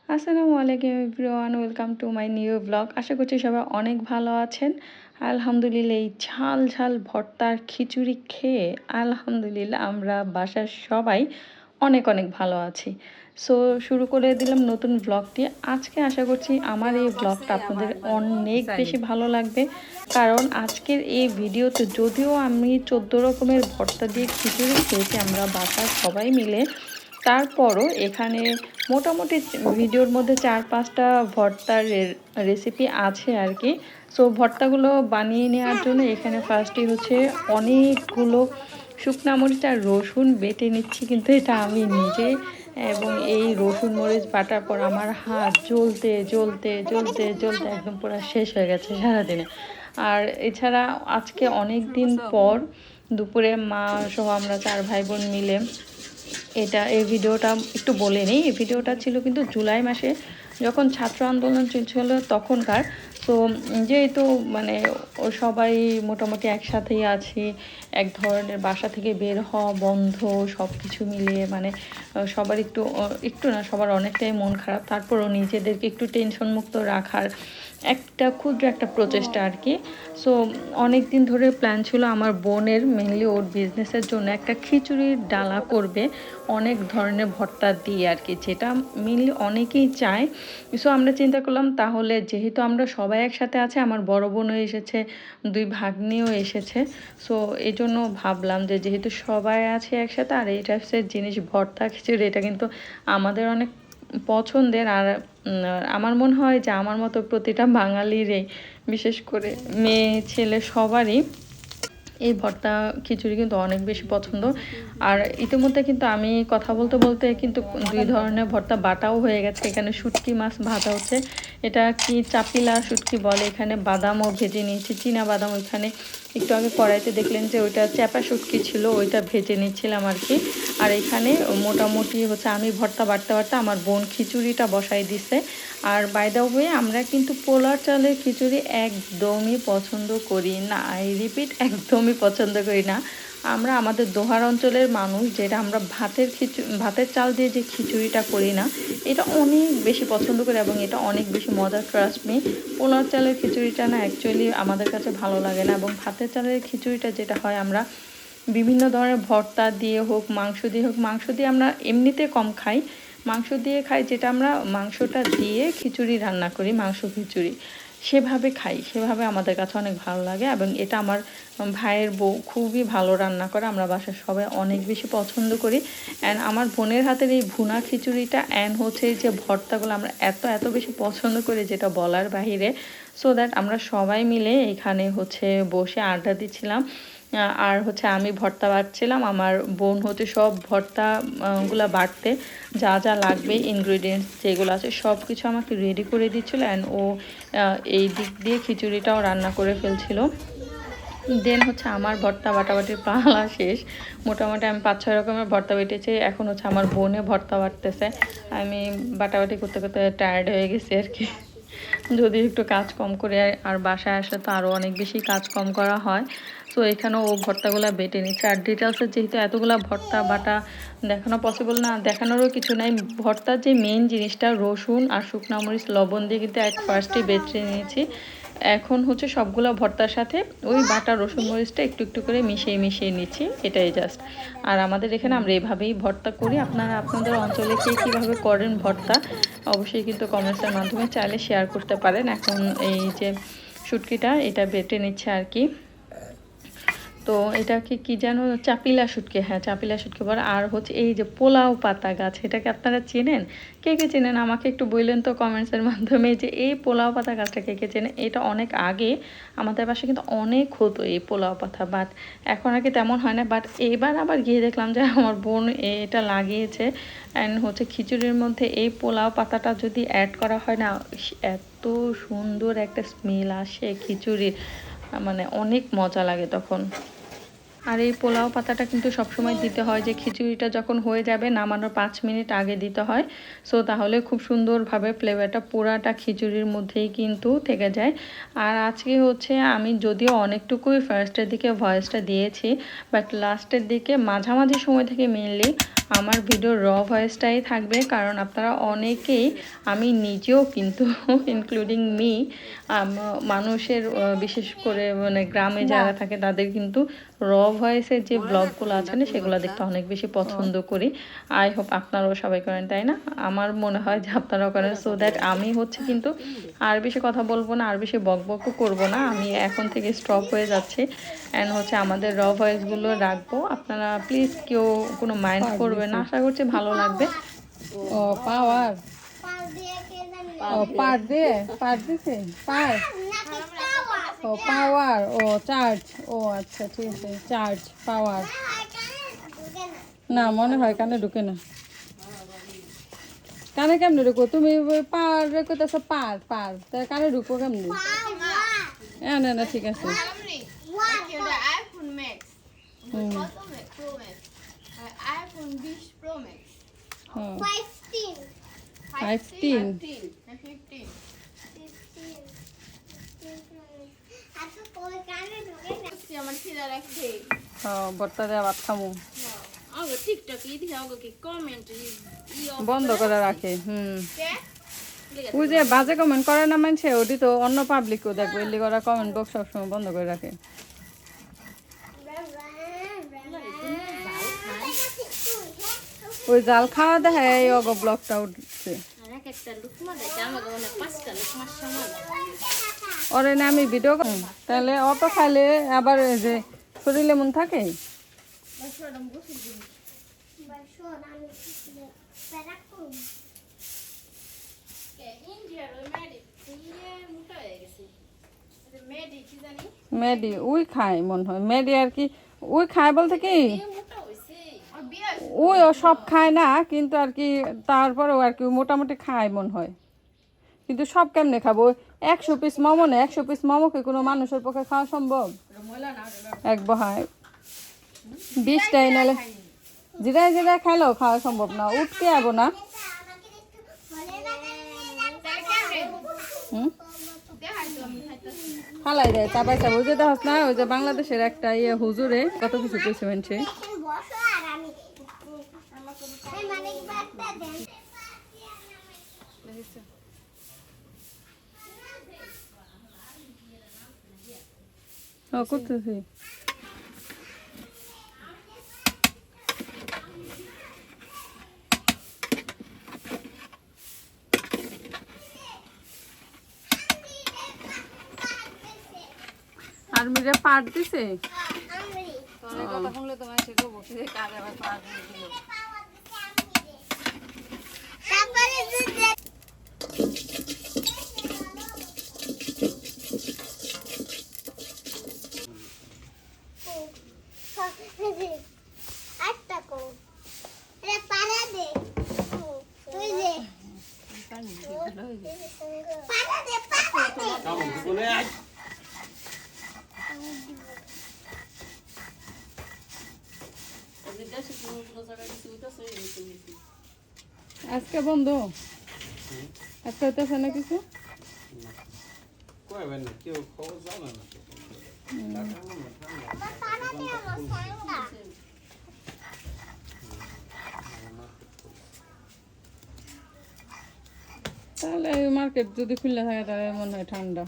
আসসালামু আলাইকুম everyone, welcome to my new blog. আশা করছি সবাই অনেক ভালো আছেন। আলহামদুলিল্লাহ, এই ঝাল ঝাল ভর্তার খিচুড়ি খেয়ে আলহামদুলিল্লাহ আমরা বাসার সবাই অনেক অনেক ভালো আছি। সো শুরু করে দিলাম নতুন ব্লগটি। আজকে আশা করছি আমার এই ব্লগটা আপনাদের অনেক বেশি ভালো লাগবে, কারণ আজকের এই ভিডিওতে যদিও আমি 14 রকমের ভর্তা দিয়ে খিচুড়ি খেয়েছি আমরা বাসার সবাই মিলে, তারপরও এখানে মোটামুটি ভিডিওর মধ্যে 4-5টা ভর্তার রেসিপি আছে আর কি। সো ভর্তাগুলো বানিয়ে নেওয়ার জন্য এখানে ফার্স্টই হচ্ছে অনেকগুলো শুকনা মরিচ আর রসুন বেটে নিচ্ছি, কিন্তু এটা আমি নিজে। এবং এই রসুন মরিচ বাটার পর আমার হাত জ্বলতে জ্বলতে জ্বলতে জ্বলতে একদম পুরো শেষ হয়ে গেছে সারাদিনে। আর এছাড়া আজকে অনেক দিন পর দুপুরে মা সহ আমরা 4 ভাই বোন মিলে এই ভিডিওটা একটু বলে নিই। এই ভিডিওটা ছিল কিন্তু জুলাই মাসে, যখন ছাত্র আন্দোলন চলছিল তখনকার। তো যেহেতু মানে সবাই মোটামুটি একসাথেই আছি, এক ধরনের বাসা থেকে বের হওয়া বন্ধ, সব কিছু মিলিয়ে মানে সবার একটু না, সবার অনেকটাই মন খারাপ। তারপরও নিজেদেরকে একটু টেনশন মুক্ত রাখার ক্ষুদ্র একটা প্রচেষ্টা আর কি। সো অনেক দিন ধরে প্ল্যান ছিল আমার বোনের, মেনলি ওর বিজনেসের জন্য একটা খিচুড়ির ডালা করবে অনেক ধরনের ভর্তা দিয়ে আর কি, যেটা মেনলি অনেকেই চায়। সো আমরা চিন্তা করলাম তাহলে যেহেতু আমরা সবাই একসাথে আছি, আমার বড় বোনও এসেছে, 2 ভাগ্নিও এসেছে। সো এই জন্য ভাবলাম যে যেহেতু সবাই আছে একসাথে, আর এই টাইপসের জিনিস ভর্তা খিচুড়ি এটা কিন্তু আমাদের অনেক পছন্দের। আর আমার মনে হয় যে আমার মতো প্রতিটা বাঙালিরই, বিশেষ করে মেয়ে ছেলে সবারই এই ভর্তা খিচুড়ি কিন্তু অনেক বেশি পছন্দ। আর ইতিমধ্যে কিন্তু আমি কথা বলতে বলতে কিন্তু 2 ধরনের ভর্তা বাটাও হয়ে গেছে। এখানে শুটকি মাছ ভাজা হচ্ছে, এটা কি চাপিলা শুটকি বলে। এখানে বাদামও ভেজে নিয়েছি, চীনা বাদাম। ওইখানে একটু আগে কড়াইতে দেখলেন যে ওইটা চ্যাপা শুটকি ছিল, ওইটা ভেজে নিচ্ছিলাম আর কি। আর এখানে মোটামুটি হচ্ছে আমি ভর্তা বাটতে বাটতে আমার বোন খিচুড়িটা বসাই দিছে। আর বাই দ্য ওয়ে, আমরা কিন্তু পোলার চালের খিচুড়ি একদমই পছন্দ করি না। আই রিপিট, একদমই পছন্দ করি না। আমরা আমাদের দোহার অঞ্চলের মানুষ, যেটা আমরা ভাতের চাল দিয়ে যে খিচুড়িটা করি না, এটা অনেক বেশি পছন্দ করি এবং এটা অনেক বেশি মজার। ট্রাস্ট মি, পোলার চালের খিচুড়িটা না অ্যাকচুয়ালি আমাদের কাছে ভালো লাগে না। এবং ভাতের চালের খিচুড়িটা যেটা হয়, আমরা বিভিন্ন ধরনের ভর্তা দিয়ে হোক, মাংস দিয়ে হোক, মাংস দিয়ে আমরা এমনিতে কম খাই, মাংস দিয়ে খাই, যেটা আমরা মাংসটা দিয়ে খিচুড়ি রান্না করি, মাংস খিচুড়ি সেভাবে খাই, সেভাবে আমাদের কাছে অনেক ভালো লাগে। এবং এটা আমার ভাইয়ের বউ খুবই ভালো রান্না করে, আমরা বাসার সবাই অনেক বেশি পছন্দ করি। অ্যান্ড আমার বোনের হাতের এই ভুনা খিচুড়িটা অ্যান্ড হচ্ছে এই যে ভর্তাগুলো আমরা এত এত বেশি পছন্দ করি, যেটা বলার বাহিরে। সো দ্যাট আমরা সবাই মিলে এখানে হচ্ছে বসে আড্ডা দিচ্ছিলাম। আর হচ্ছে আমি ভর্তা বাটছিলাম, আমার বোন হচ্ছে সব ভর্তাগুলো বাটতে যা যা লাগবে ইনগ্রিডিয়েন্টস যেগুলো আছে সব কিছু আমাকে রেডি করে দিচ্ছিলো। অ্যান্ড ও এই দিক দিয়ে খিচুড়িটাও রান্না করে ফেলছিল। দেন হচ্ছে আমার ভর্তা বাটাবাটির পালা শেষ। মোটামুটি আমি 5-6 রকমের ভর্তা বেটেছি, এখন হচ্ছে আমার বোনে ভর্তা বাটতেছে। আমি বাটাবাটি করতে করতে টায়ার্ড হয়ে গেছি আর কি। যদি একটু কাজ কম করে, আর বাসায় আসলে তো আরও অনেক বেশি কাজ কম করা হয়। সো এখানেও ও ভর্তাগুলো বেটে নিচ্ছে। আর ডিটেলসের যেহেতু এতগুলো ভর্তা বাটা দেখানো পসিবল না, দেখানোরও কিছু নাই। ভর্তার যে মেন জিনিসটা রসুন আর শুকনা মরিচ লবণ দিয়ে কিন্তু এক ফার্স্টে বেটে নিয়েছি। এখন হচ্ছে সবগুলো ভর্তার সাথে ওই বাটা রসুন মরিচটা একটু একটু করে মিশিয়ে মিশিয়ে নিচ্ছি, এটাই জাস্ট। আর আমাদের এখানে আমরা এইভাবেই ভর্তা করি। আপনারা আপনাদের অঞ্চলে কে কীভাবে করেন ভর্তা, অবশ্যই কিন্তু কমেন্টসের মাধ্যমে চাইলে শেয়ার করতে পারেন। এখন এই যে শুটকিটা এটা বেটে নিচ্ছে আর কি। তো এটাকে কি যেন চাপিলা শুটকি, হ্যাঁ চাপিলা শুটকি বলে। আর হচ্ছে এই যে পোলাও পাতা গাছ, এটাকে আপনারা চেনেন? কে কে চেনেন আমাকে একটু বললেন তো কমেন্টসের মাধ্যমে, যে এই পোলাও পাতা গাছটা কে কে চেনেন। এটা অনেক আগে আমাদের পাশে কিন্তু অনেক হতো এই পোলাও পাতা, বাট এখন আর কি তেমন হয় না। বাট এবার আবার গিয়ে দেখলাম যে আমার বোন এটা লাগিয়েছে। অ্যান্ড হচ্ছে খিচুড়ির মধ্যে এই পোলাও পাতাটা যদি অ্যাড করা হয় না, এত সুন্দর একটা স্মেল আসে খিচুড়ির, মানে অনেক মজা লাগে তখন। আর এই পোলাও পাতাটা কিন্তু সবসময় দিতে হয়, যে খিচুড়িটা যখন হয়ে যাবে নামানোর 5 মিনিট আগে দিতে হয়। সো তাহলে খুব সুন্দরভাবে ফ্লেভারটা পুরাটা খিচুড়ির মধ্যেই কিন্তু থেকে যায়। আর আজকে হচ্ছে আমি যদিও অনেকটুকুই ফার্স্টের দিকে ভয়েসটা দিয়েছি, বাট লাস্টের দিকে মাঝামাঝি সময় থেকে মেনলি আমার ভিডিও র ভয়েসটাই থাকবে, কারণ আপনারা অনেকেই, আমি নিজেও কিন্তু ইনক্লুডিং মি, মানুষের বিশেষ করে মানে গ্রামে যারা থাকে তাদের কিন্তু র ভয়েসের যে ব্লগগুলো আছে না সেগুলো দেখতে অনেক বেশি পছন্দ করি। আই হোপ আপনারাও সবাই করেন, তাই না? আমার মনে হয় যে আপনারাও করেন। সো দ্যাট আমি হচ্ছে কিন্তু আর বেশি কথা বলবো না, আর বেশি বকবকও করবো না, আমি এখন থেকে স্টপ হয়ে যাচ্ছি অ্যান্ড হচ্ছে আমাদের র ভয়েসগুলো রাখবো। আপনারা প্লিজ কেউ কোনো মাইন্ড করবেন না, আশা করছি ভালো লাগবে। ও পাওয়ার, ও পার দিয়ে, পার দিছে, পার, ও পাওয়ার, ও চার্জ, ও আচ্ছা ঠিক আছে, চার্জ পাওয়ার। না মনে হয় কানে ঢুকে না। কানে কেমনে ঢুকো তুমি? পার কইতেছ, পার পার, তাই কানে ঢুকবো কেমনি? না না ঠিক আছে। iPhone 20 Pro Max. 15 বর্তা দেওয়া ভাত খামু বন্ধ করে রাখে। ওই যে বাজে কমেন্ট করে না মানছে, ওটি তো অন্য পাবলিকও দেখবো, এলি করা কমেন্ট বক্স সবসময় বন্ধ করে রাখে। ওই জাল খাওয়া দেখায় এই অগ ব্লকটা উঠছে। ওরে না আমি ভিডিও তাহলে অত খাইলে আবার যে শরীরে মন থাকে। মেডি ওই খায় মনে হয়, মেডি আর কি ওই খায় বলতে কি ওই ও সব খায় না কিন্তু আর কি, তারপরেও আর কি মোটামুটি খায় মনে হয়, কিন্তু সব কেমনে খাবো? 100 পিস মোমো না, 100 পিস মোমোকে কোনো মানুষের পক্ষে খাওয়া সম্ভব? এক বহায় 20টাই নালে জিরায় জিরায় খাইলেও খাওয়া সম্ভব না, উঠতে যাবো না। ফালাই দেয় তা পাইসা বুঝে দেখ না। ওই যে বাংলাদেশের একটা ইয়ে হুজুরে কত কিছু কইছে মানছে। করতেছি আর মিরে পাট দিছে। কথা শুনলে তোমার সে বসে কাজ আবার পাট দিল। আজকে বন্ধ, আজকে হইতেছে না কিছু। তাহলে মার্কেট যদি খুলে থাকে তাহলে মনে হয় ঠান্ডা।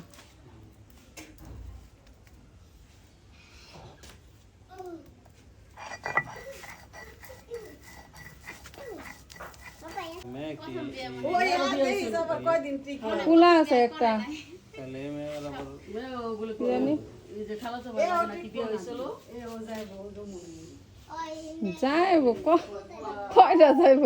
খোলা আছে একটা যাইব, কয়টা যাইব?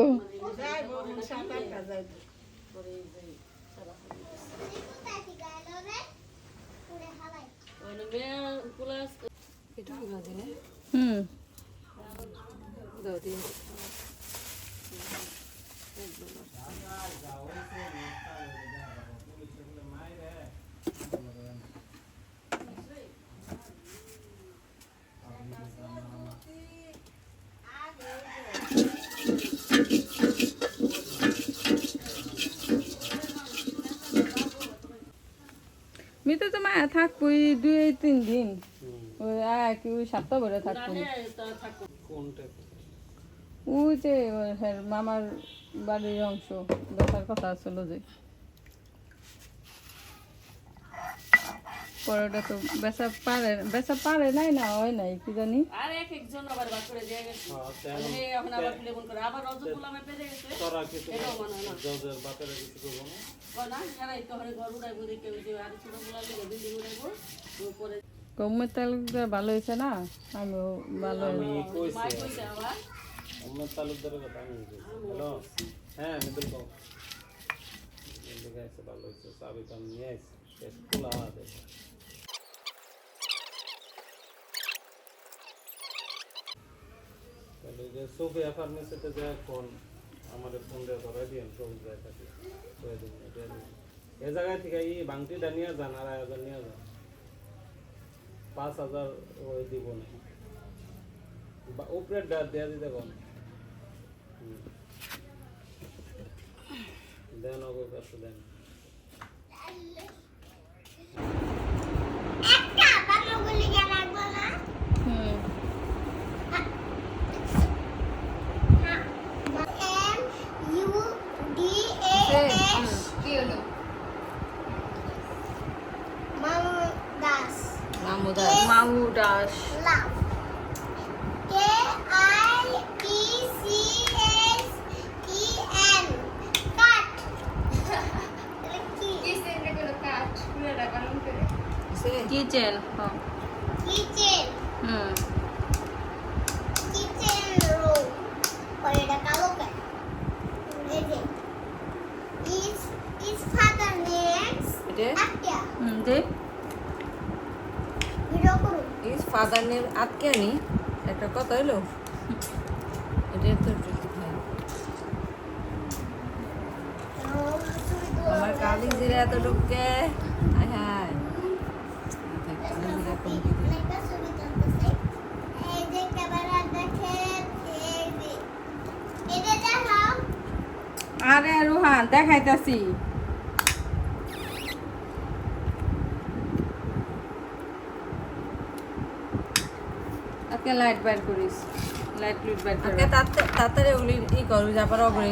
মিতে তো মায়া থাকবই 2-3 দিন, ওই কি ওই সপ্তাহ ভরে থাকবো। ওই যে হ্যাঁ মামার বাড়ির অংশ দেখার কথা ছিল যে পরোটা তো বেচা পারে নাই না হয় নাই কি জানি আর এক একজন আবার বাদ করে দিয়ে গেছে এখন আবার ফিলে করে আবার রজব গোলামে পেজে গেছে তোরা কিছু এটাও মনে হয় না জজের বাতেরা কিছু করবো না না এরা তো ঘরে ঘর উড়াইবো দেখে ওই যে আর ছোট গুলা লেগে বিল্ডিং উড়াইবো পরে গমের তালুকদার ভালো হয়েছে না আমিও ভালো আমি মাই কইছি কইছে আবার আমার তালুকদারের কথা আমি কইছি হ্যালো হ্যাঁ মিদুল কও এদিকে এসে ভালো হয়েছে চাবি তো আমি নিয়ে আসছি শেষ খোলা আছে তাহলে যে সোফিয়া ফার্মেসিতে যে ফোন আমাদের ফোন দিয়ে ধরাই দিন সবুজ ভাই থাকে এ জায়গায় থেকে এই বাংটিটা নিয়ে যান আর আয়োজন নিয়ে যান 5,000 ওই দিব না উপরে দেয়া দিতে কোন দেন ওকে কাছে দেন একটা বাংলাগুলি রাখবো না হুম MUDAS কি হলো মামুদাস মামু দাস লাভ KITCHEN কাট কি কিসেন গুলো কাট পুরোটা বানান করে কিচেন কিচেন হুম কিচেন রুম পরেটা কালো কেন এই যে is father names এটা আটটা হুম দে ভিডিও করুন ইস ফাদার নেম আটকে আনি একটা কথা হইলো এটা তো আমার কালি জিরা এত ঢুকে হায় হায় কালি জিরা কোন দিকে একটা ছবি তুলতেছে এই যে ক্যামেরা দেখেন এই যে এটা দেখাও আরে রোহান দেখাইতাছি আজকে লাইট বের করিস লাইট বের কর আজকে তাড়াতাড়ি ওগুলি ই করো যাবার ওগুলি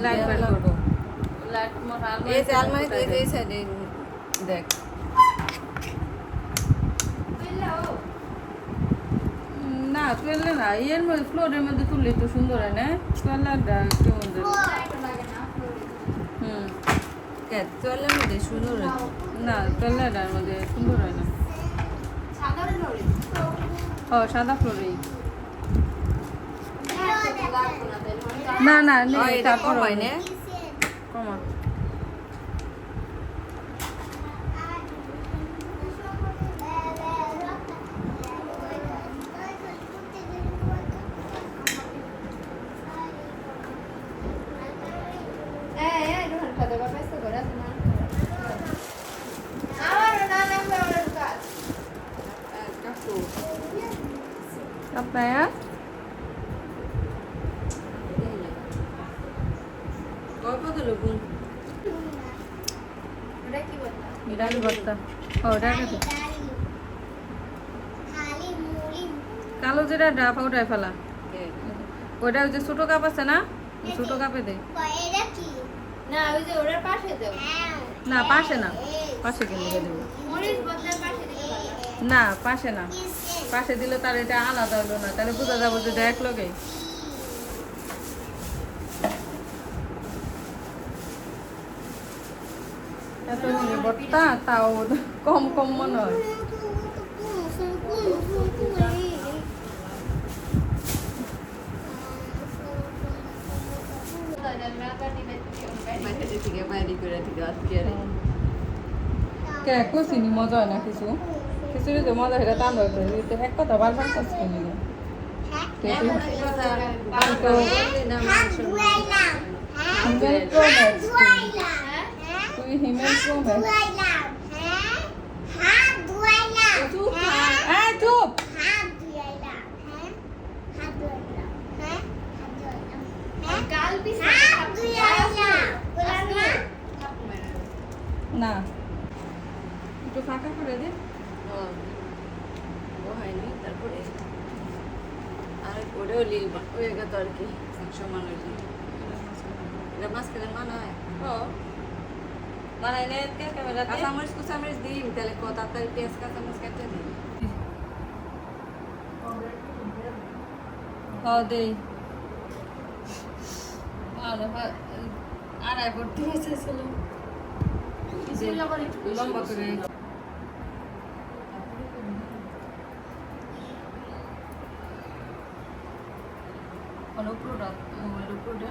লাইট বের করবো লাইট মোর এই যে আলমারি এই সাইডে দেখ না তুললে না এর মধ্যে ফ্লোরের মধ্যে তুললে তো সুন্দর হয় না তুললাটা কেমন জানি হুম কে চলের মধ্যে সুন্দর না তুললাটার মধ্যে সুন্দর হয় না সাধারণ নড়ে ও সাদা ফ্লোরেই না না নেই এটা তারপর কমাই না কমা কাকু আপনার গল্প তো লোকুন ডালি ভর্তা ও ডালি খালি মুড়ি কালো যেটা ডাব ওটাই ফেলা ওটা ওই যে ছোটো কাপ আছে না ছোটো কাপে দে এটা কি না ওই যে ওটার পাশে দাও না পাশে না পাশে কিনে দেবো মরিচ বদলার পাশে দিতে না পাশে না পাশে দিলে তার এটা আলাদা হলো না তাহলে বোঝা যাবো যে এটা এক লগে এত ভর্তা তাও কম কম মনে হয় বাইরে থেকে বাইরে করে থেকে আজকে আর কে কইছিনি মজা হয় না কিছু খিচুড়ি তো মজা হইলে টান হইতো তো এক কথা বারবার কাজ করি না হিমেল প্রো ম্যাক্স তুই হিমেল প্রো ম্যাক্স চুপ না একটু ফাঁকা করে দে ও হয়নি তারপরে আর ওটাও লিল হয়ে গেত আর কি সমানের জন্য এটা মাছ খেলে মানায় বানাইলে ক্যামেরা কাঁচামরিচ কুচামরিচ দিই তাহলে তাড়াতাড়ি পেঁয়াজ কাঁচামরিচ কেটে দিই দেই আড়াই ভর্তি হয়েছিল লম্বা করে উপরটা মোবাইল উপরটা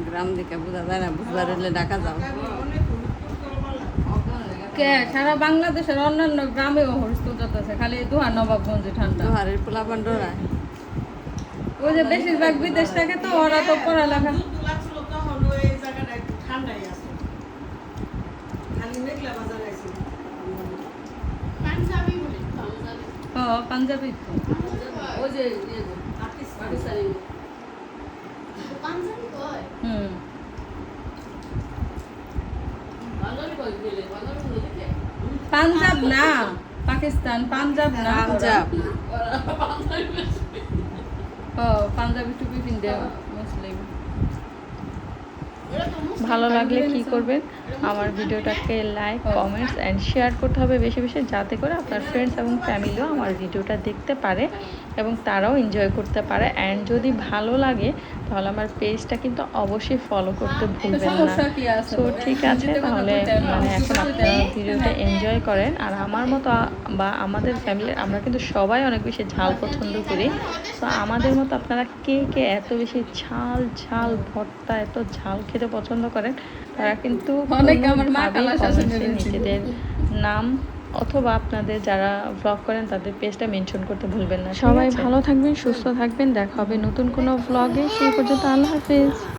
গ্রাম দিকে বোঝা যায় না বুঝবার হলে ঢাকা যাও কে সারা বাংলাদেশের অন্যান্য গ্রামেও হরিস্তজাত আছে খালি দোহার নবাবগঞ্জে ঠান্ডা দোহারের পোলা পান্ডরা ওই যে বেশিরভাগ বিদেশ থেকে তো ওরা তো পড়ালেখা পাঞ্জাবি তো ওই যে পাঞ্জাবি কয় হুম পাঞ্জাব না পাকিস্তান পাঞ্জাব না পাঞ্জাব পাঞ্জাবি টুপি পিনতে মুসলিম ভালো লাগলে কি করবেন, আমার ভিডিওটাকে লাইক কমেন্টস অ্যান্ড শেয়ার করতে হবে বেশি বেশি, যাতে করে আপনার ফ্রেন্ডস এবং ফ্যামিলিও আমার ভিডিওটা দেখতে পারে এবং তারাও এনজয় করতে পারে। অ্যান্ড যদি ভালো লাগে তাহলে আমার পেজটা কিন্তু অবশ্যই ফলো করতে ভুলবেন না। সো ঠিক আছে, তাহলে মানে এখন আপনারা ভিডিওটা এনজয় করেন। আর আমার মতো বা আমাদের ফ্যামিলির আমরা কিন্তু সবাই অনেক বেশি ঝাল পছন্দ করি। তো আমাদের মতো আপনারা কে কে এত বেশি ঝাল ঝাল ভর্তা এত ঝাল খেতে পছন্দ করেন, তারা কিন্তু নিজেদের নাম অথবা আপনাদের যারা ব্লগ করেন তাদের পেজটা মেনশন করতে ভুলবেন না। সবাই ভালো থাকবেন, সুস্থ থাকবেন, দেখা হবে নতুন কোনো ব্লগে। সেই পর্যন্ত আল্লাহ হাফেজ।